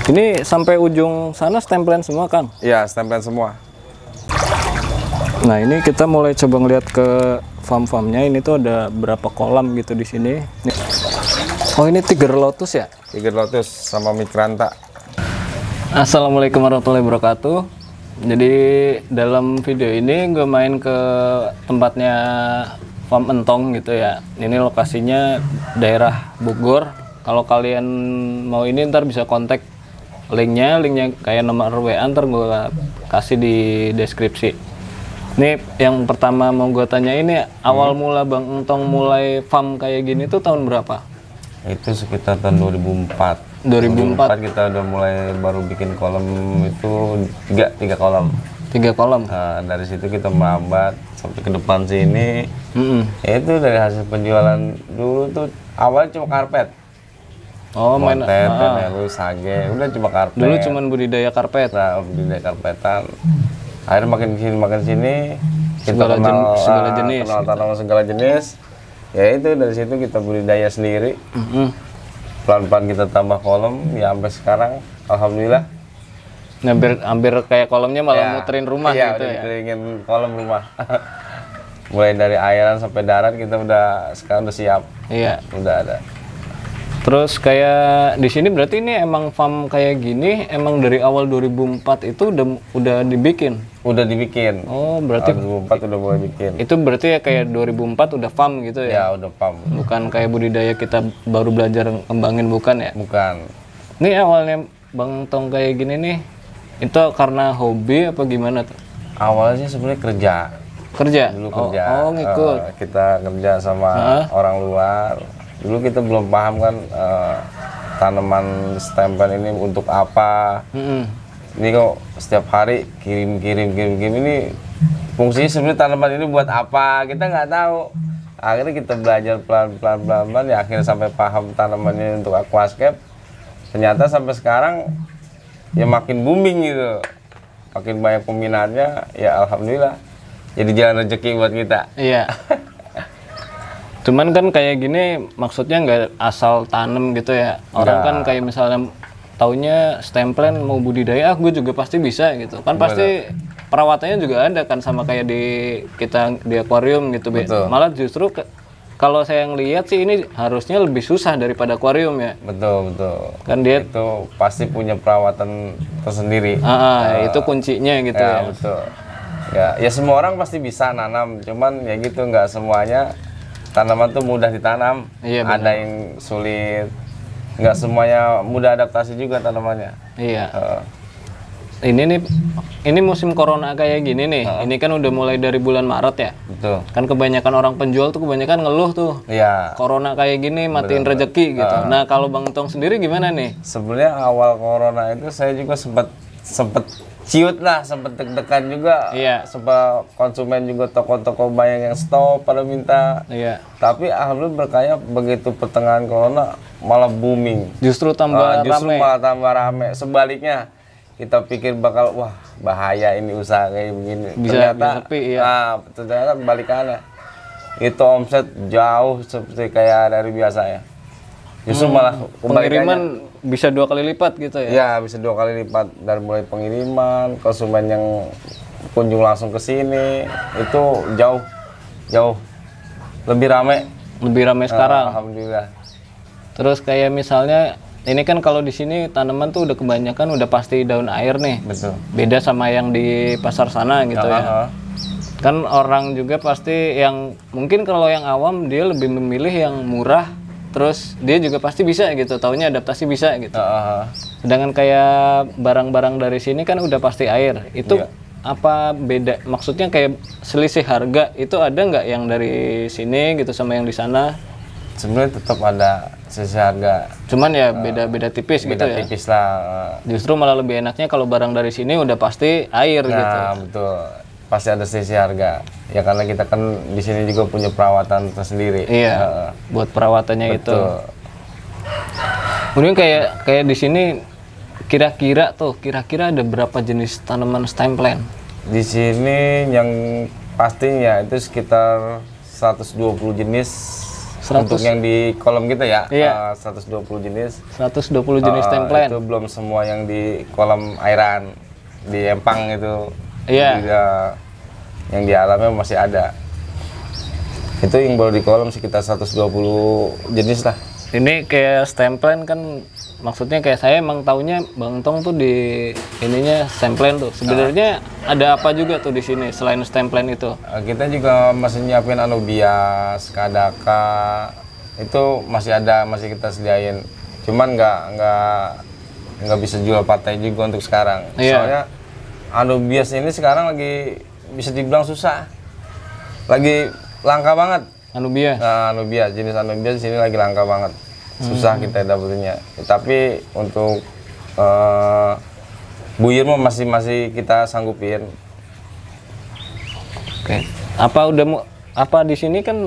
Ini sampai ujung sana stemplen semua, Kang? Iya, stemplen semua. Nah, ini kita mulai coba ngeliat ke farm-farmnya. Ini tuh ada berapa kolam gitu di sini. Oh, ini Tiger Lotus ya? Tiger Lotus sama Mikranta. Assalamualaikum warahmatullahi wabarakatuh. Jadi dalam video ini gue main ke tempatnya Farm Entong gitu ya. Ini lokasinya daerah Bogor. Kalau kalian mau ini ntar bisa kontak linknya kayak nomor WA, ntar gue kasih di deskripsi. Ini yang pertama mau gue tanya, ini awal mula Bang Entong mulai farm kayak gini tuh tahun berapa? Itu sekitar tahun 2004. 2004 kita udah mulai baru bikin kolam itu tiga kolam. 3 kolam. Nah, dari situ kita merambat sampai ke depan sini. Ya itu dari hasil penjualan dulu tuh awalnya cuma karpet. Oh, main tenelu, sage, udah cuma karpet. Dulu cuman budidaya karpet. Nah, budidaya karpetan. Akhirnya makin sini kita segala kenal jenis. Kenal tanaman segala jenis. Ya itu dari situ kita budidaya sendiri. Pelan-pelan kita tambah kolam, ya sampai sekarang alhamdulillah. Hampir kayak kolamnya malah muterin rumah iya, gitu ya. Dikelilingin kolam rumah. Mulai dari airan sampai darat kita sekarang udah siap. Iya. Udah ada. Terus kayak di sini berarti ini emang farm kayak gini emang dari awal 2004 itu udah dibikin. Udah dibikin. Oh, berarti 2004 udah mulai bikin. itu berarti ya kayak 2004 udah farm gitu ya. Ya, udah farm. Bukan kayak budidaya kita baru belajar kembangin, bukan ya? Bukan. Ini awalnya Bang Tong kayak gini nih, itu karena hobi apa gimana tuh? Awalnya sih sebenarnya kerja. Dulu kerja. Oh, ngikut. Kita kerja sama orang luar. Dulu kita belum paham kan tanaman stempel ini untuk apa. Ini kok setiap hari kirim ini fungsinya sebenarnya tanaman ini buat apa, kita nggak tahu. Akhirnya kita belajar pelan-pelan ya, akhirnya sampai paham tanamannya untuk aquascape. Ternyata sampai sekarang ya makin booming gitu, makin banyak peminatnya, ya alhamdulillah jadi jalan rezeki buat kita. Iya. Cuman kan kayak gini maksudnya nggak asal tanem gitu ya. Orang kan kayak misalnya taunya stemplen mau budidaya, gue juga pasti bisa gitu. Kan pasti perawatannya juga ada kan sama kayak kita di akuarium gitu. Betul. Malah justru kalau saya ngelihat sih ini harusnya lebih susah daripada akuarium ya. Betul. Kan dia itu pasti punya perawatan tersendiri. Itu kuncinya gitu ya. Betul. Ya semua orang pasti bisa nanam, cuman ya gitu, nggak semuanya tanaman tuh mudah ditanam. Iya, ada yang sulit, nggak semuanya mudah adaptasi juga tanamannya. Iya. Ini musim corona kayak gini nih. Ini kan udah mulai dari bulan Maret ya. Betul. Kan kebanyakan orang penjual tuh kebanyakan ngeluh tuh. Iya. Corona kayak gini matiin rezeki gitu. Nah, kalau Bang Tong sendiri gimana nih? Sebenarnya awal corona itu saya juga sempet ciut lah, sempet deg-degan juga. Iya. Sebab konsumen juga toko-toko banyak yang stop pada minta. Iya. Tapi alhamdulillah berkaya begitu pertengahan corona malah booming. Justru tambah Justru rame. malah tambah rame. Sebaliknya kita pikir bakal wah bahaya ini usaha kayak begini. Bisa Ternyata sepi, iya. ternyata kebalikannya. Itu omset jauh seperti kayak dari biasanya. Justru malah Pengiriman bisa 2 kali lipat gitu ya? Ya, bisa 2 kali lipat dari mulai pengiriman, konsumen yang kunjung langsung ke sini itu jauh lebih ramai. Lebih ramai sekarang. Alhamdulillah. Terus kayak misalnya ini kan kalau di sini tanaman tuh udah kebanyakan udah pasti daun air nih. Betul. Beda sama yang di pasar sana gitu ya. Kan orang juga pasti yang mungkin kalau yang awam dia lebih memilih yang murah. Terus dia juga pasti bisa gitu, taunya adaptasi bisa gitu. Sedangkan kayak barang-barang dari sini kan udah pasti air. Itu apa beda? Maksudnya kayak selisih harga itu ada nggak yang dari sini gitu sama yang di sana? Sebenarnya tetap ada selisih harga. Cuman ya beda-beda tipis gitu ya. Beda tipis lah. Justru malah lebih enaknya kalau barang dari sini udah pasti air gitu. Nah, betul. Pasti ada selisih harga. Ya karena kita kan di sini juga punya perawatan tersendiri. Iya. Buat perawatannya betul. itu. Kemudian kayak di sini kira-kira ada berapa jenis tanaman stemplen? Di sini yang pastinya itu sekitar 120 jenis Untuk yang di kolom kita ya, iya. 120 jenis. 120 jenis templen. Itu belum semua yang di kolam airan, di empang itu. Iya. Yang di alamnya masih ada. Itu yang baru di kolam sekitar 120 jenis lah. Ini kayak stemplen kan, maksudnya kayak saya emang taunya Bang Tong tuh di ininya stemplen tuh. Sebenarnya ada apa juga tuh di sini selain stemplen itu? Kita juga masih nyiapin anubias, kadaka, itu masih ada, masih kita sediain. Cuman nggak bisa jual patai juga untuk sekarang. Iya. Soalnya anubias ini sekarang lagi bisa dibilang susah, lagi langka banget. Anubias. Nah, anubias, jenis anubias di sini lagi langka banget. Susah kita dapetinnya. Tapi untuk buyur mah masih kita sanggupin. Oke. Apa di sini kan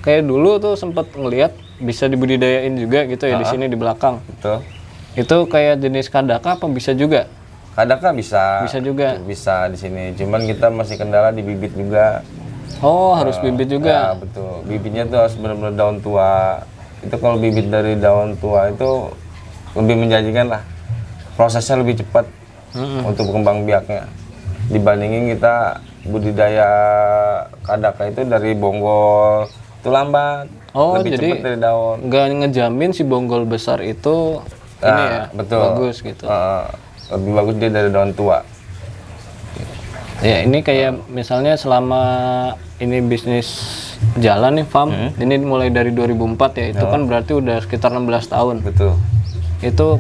kayak dulu tuh sempat ngelihat bisa dibudidayain juga gitu ya di sini di belakang. Betul. Itu kayak jenis kadaka apa bisa juga? Kadaka bisa. Bisa juga. Bisa di sini. Cuman kita masih kendala di bibit juga. Oh, harus bibit juga. Ya, betul. Bibitnya tuh harus benar-benar daun tua. Itu kalau bibit dari daun tua itu lebih menjanjikan lah, prosesnya lebih cepat untuk berkembang biaknya dibandingin kita budidaya kadaka itu dari bonggol itu lambat. Lebih jadi cepat dari daun. Nggak ngejamin si bonggol besar itu ini ya betul. Bagus gitu. Lebih bagus dia dari daun tua. Ya ini kayak misalnya selama ini bisnis jalan nih farm, ini mulai dari 2004 ya, itu kan berarti udah sekitar 16 tahun. Betul. Itu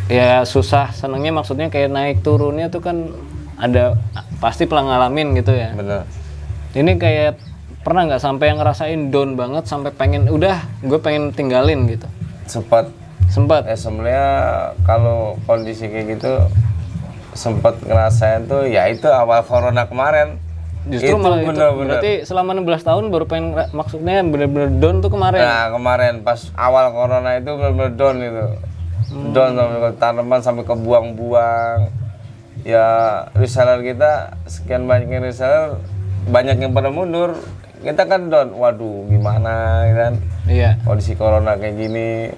ya susah senengnya, maksudnya kayak naik turunnya tuh kan ada pasti ngalamin gitu ya. Bener. Ini kayak pernah nggak sampai yang ngerasain down banget sampai pengen gue pengen tinggalin gitu? Sempat. Sebenarnya kalau kondisi kayak gitu sempat ngerasain tuh ya itu awal corona kemarin. Justru itu malah bener. Berarti selama 16 tahun baru pengen, maksudnya bener-bener down tuh kemarin? Nah kemarin pas awal corona itu bener-bener down itu. Down sampai tanaman sampai kebuang-buang. Ya reseller kita sekian banyaknya reseller, banyak yang pada mundur. Kita kan down, waduh gimana kan? Iya. Kondisi corona kayak gini.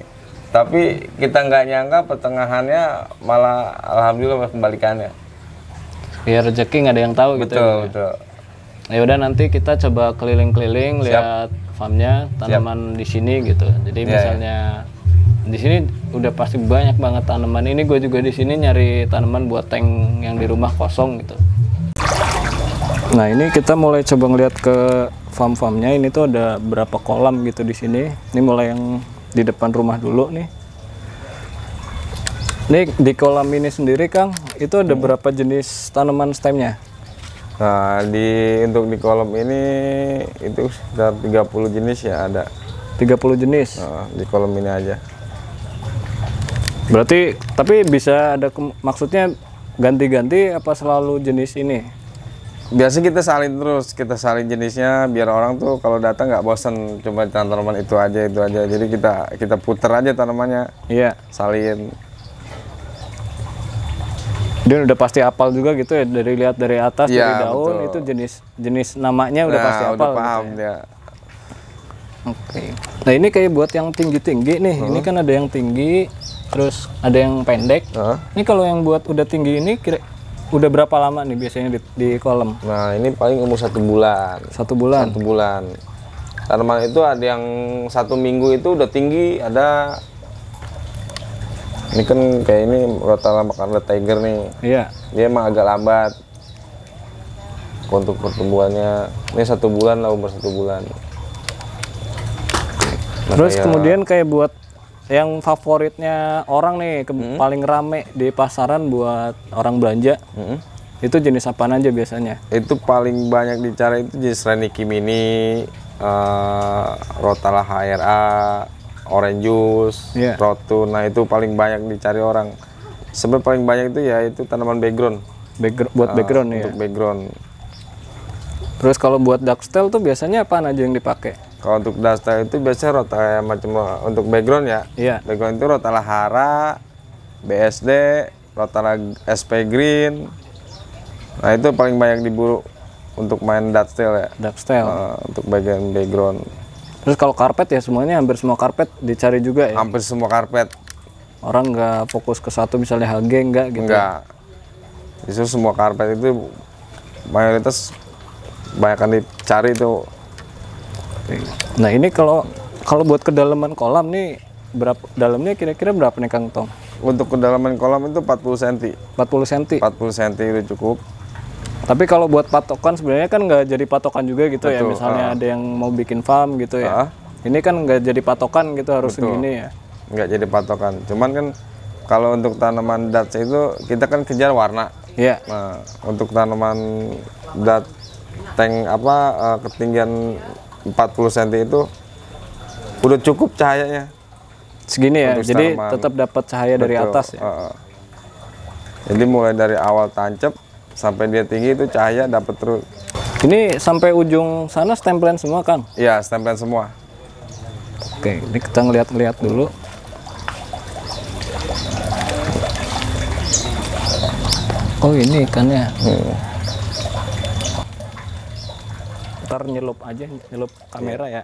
Tapi kita nggak nyangka pertengahannya malah alhamdulillah kembalikannya. Ya rezeki nggak ada yang tahu gitu. Betul. Ya udah nanti kita coba keliling-keliling lihat farmnya, tanaman di sini gitu. Jadi misalnya di sini udah pasti banyak banget tanaman. Ini gue juga di sini nyari tanaman buat tank yang di rumah kosong gitu. Nah ini kita mulai coba ngeliat ke farm-farmnya. Ini tuh ada berapa kolam gitu di sini. Ini mulai yang di depan rumah dulu nih. Ini di kolam ini sendiri Kang, itu ada berapa jenis tanaman stemnya? Nah, untuk di kolam ini itu sekitar 30 jenis ya ada. 30 jenis? Di kolam ini aja. Berarti, tapi bisa ada, maksudnya ganti-ganti apa selalu jenis ini? Biasa kita salin jenisnya biar orang tuh kalau datang nggak bosan cuma tanaman itu aja. Jadi kita puter aja tanamannya. Iya. Salin. Dia udah pasti hafal juga gitu ya, dari lihat dari atas, dari daun, betul. itu jenis namanya udah pasti hafal. Udah paham gitu ya. Oke. Nah ini kayak buat yang tinggi-tinggi nih, ini kan ada yang tinggi, terus ada yang pendek. Ini kalau yang buat udah tinggi ini udah berapa lama nih biasanya di kolam? Nah ini paling umur 1 bulan. 1 bulan? 1 bulan. Tanaman itu ada yang 1 minggu itu udah tinggi, ada. Ini kan kayak ini Rotala Makan Tiger nih. Iya. Dia emang agak lambat untuk pertumbuhannya. Ini 1 bulan lah, umur 1 bulan. Nah, terus kemudian kayak buat yang favoritnya orang nih, paling rame di pasaran buat orang belanja, itu jenis apaan aja biasanya? Itu paling banyak dicari itu jenis Reniki Mini, Rotala HRA, Orange Juice, Rotun. Nah itu paling banyak dicari orang. Sebenarnya paling banyak itu ya itu tanaman background. Buat background ya? Untuk background. Terus kalau buat ducktail tuh biasanya apaan aja yang dipakai? Kalau untuk ducktail itu biasanya Rotala macam untuk background ya. Iya. Background itu Rotala Hara, BSD, Rotala SP Green. Nah itu paling banyak diburu untuk main ducktail ya. Ducktail. Untuk bagian background. Terus kalau karpet ya semuanya hampir semua karpet dicari juga ya. Hampir semua karpet. Orang nggak fokus ke satu misalnya HG enggak gitu. Enggak. Justru semua karpet itu mayoritas banyak yang dicari tuh. Nah ini kalau buat kedalaman kolam nih berapa dalamnya kira-kira berapa nih Kang Tong? Untuk kedalaman kolam itu 40 cm. 40 cm. 40 cm itu cukup. Tapi kalau buat patokan sebenarnya kan nggak jadi patokan juga gitu. Betul, ya. Misalnya ada yang mau bikin farm gitu ya. Ini kan nggak jadi patokan gitu harus segini ya. Nggak jadi patokan. Cuman kan kalau untuk tanaman Dutch itu kita kan kejar warna. Iya. Nah, untuk tanaman Dutch tank ketinggian 40 cm itu udah cukup cahayanya. Segini ya. Jadi tetap dapat cahaya dari atas ya. Jadi mulai dari awal tancap sampai dia tinggi itu cahaya dapat terus. Ini sampai ujung sana stemplen semua Kang? Iya, stemplen semua. Oke, ini kita ngeliat-ngeliat dulu. Oh ini ikannya. Ntar nyelup aja, nyelup kamera ya.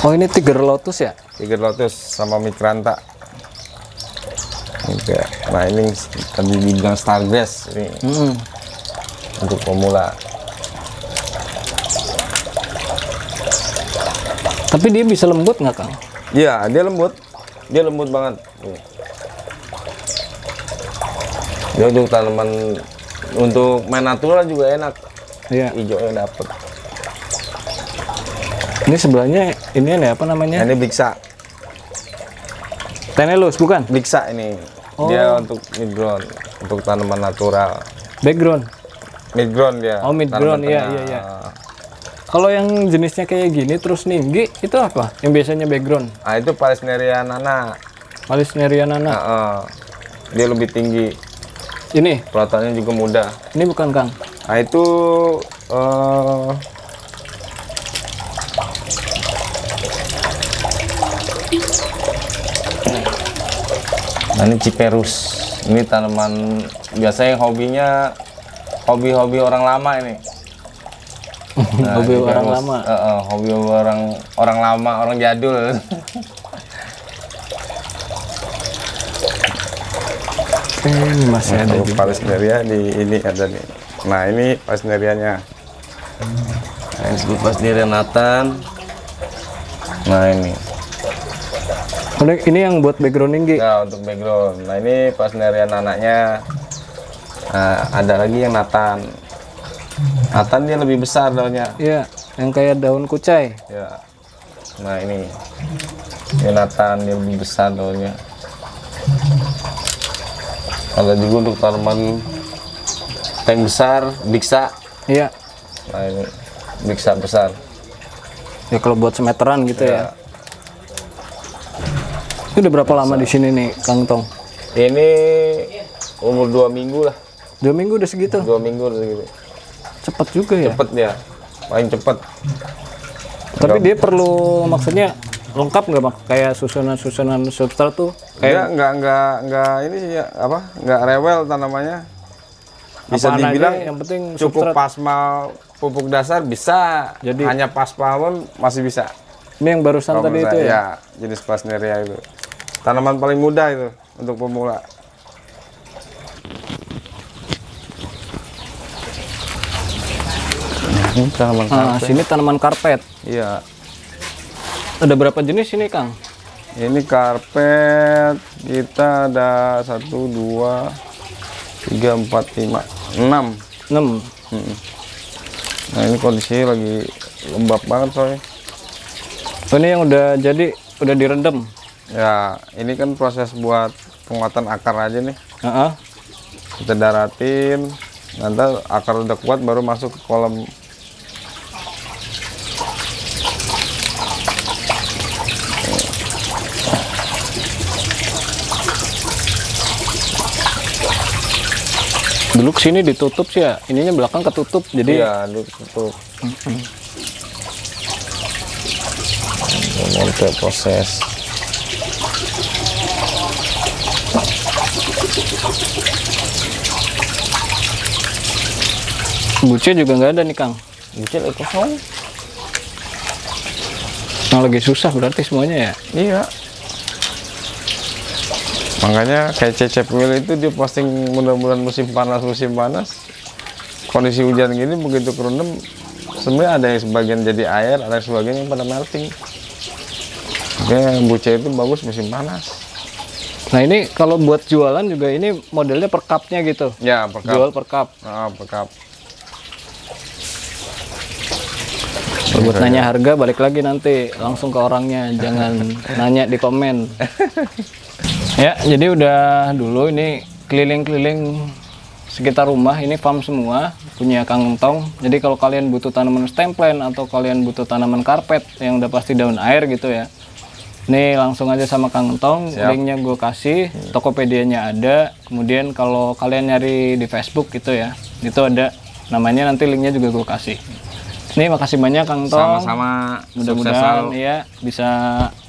Oh ini Tiger Lotus ya? Tiger Lotus sama Mikranta. Oke. Nah ini tadi dibilang Stargrass ini untuk pemula. Tapi dia bisa lembut nggak Kang? Iya, dia lembut banget. Dia untuk tanaman, untuk main natural juga enak. Iya. Hijaunya dapet. Ini sebelahnya ini apa namanya? Ini Bixa. Tenellus bukan? Bixa ini. Oh. Dia untuk midground, untuk tanaman natural. Background. Midground dia. Oh midground, iya. Kalau yang jenisnya kayak gini terus ninggi itu apa? Yang biasanya background? Ah itu Palisneria nana. Palisneria nana. Dia lebih tinggi. Ini? Perawatannya juga mudah. Ini bukan Kang? Nah itu nah ini Ciperus. Ini tanaman biasanya hobinya hobi orang lama ini. Nah, hobi orang lama. Hobi orang lama, orang jadul. Ini masih ada juga. Palisneria di ini ada nih. Nah ini Palisnerianya. Nah ini disebut Palisneria Nathan. Nah ini. Ini yang buat background tinggi. Nah untuk background. Nah ini Palisneria nanaknya. Nah ada lagi yang Nathan. Nathan dia lebih besar daunnya. Iya, yang kayak daun kucai. Ya. Nah ini Nathan dia lebih besar daunnya. Ada juga untuk tanaman tank besar, Bixa. Iya. Nah ini Bixa besar. Ya kalau buat semeteran gitu ya. Ini udah berapa lama di sini nih, Kang Tong? Ini umur 2 minggu lah. 2 minggu udah segitu? 2 minggu udah segitu. Cepet juga ya? Cepet dia, paling cepet. Tapi dia perlu maksudnya lengkap nggak Mak? Kayak susunan substrat tuh? Kayak nggak ini sih ya, nggak rewel tanamannya. Bisa apaan dibilang aja, yang penting cukup substrat. paspal pupuk dasar bisa. Jadi hanya paspal pun masih bisa. Ini yang barusan tadi itu ya? Ya, jenis Palisneria itu. Tanaman paling mudah itu untuk pemula. Ini tanaman karpet. Sini tanaman karpet. Iya. Ada berapa jenis ini, Kang? Ini karpet kita ada 1, 2, 3, 4, 5, 6. 6. Nah ini kondisinya lagi lembab banget soalnya. Ini yang udah jadi, udah direndam. Ya, ini kan proses buat penguatan akar aja nih. Kita daratin, nanti akar udah kuat baru masuk ke kolam. Dulu kesini ditutup sih ya, ininya belakang ketutup jadi. Iya, ditutup. Monte proses. Buce juga nggak ada nih Kang. Buce kosong. Nah, lagi susah berarti semuanya ya? Iya. Makanya kayak Cecep Will itu dia posting mudah-mudahan musim panas. Kondisi hujan gini begitu kerendam, sebenarnya ada yang sebagian jadi air, ada yang sebagian yang pada melting. Makanya Buce itu bagus musim panas. Nah ini kalau buat jualan juga ini modelnya per cupnya gitu? Ya, per cup. Jual per cup? Per cup. Buat nanya harga balik lagi nanti langsung ke orangnya, jangan nanya di komen. Ya, jadi udah dulu ini keliling-keliling sekitar rumah, ini farm semua punya Kang Entong. Jadi kalau kalian butuh tanaman stem plant atau kalian butuh tanaman karpet yang udah pasti daun air gitu ya, ini langsung aja sama Kang Entong. Linknya gue kasih, Tokopedia-nya ada. Kemudian kalau kalian nyari di Facebook gitu ya, itu ada namanya, nanti linknya juga gue kasih. Nih, makasih banyak Kang Entong. Sama-sama. Mudah-mudahan ya bisa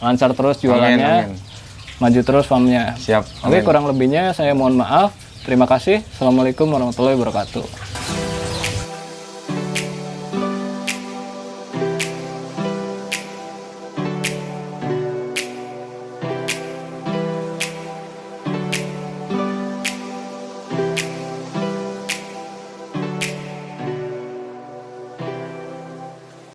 lancar terus jualannya. Amin. Maju terus farmnya. Siap. Oke, kurang lebihnya saya mohon maaf. Terima kasih. Assalamualaikum warahmatullahi wabarakatuh.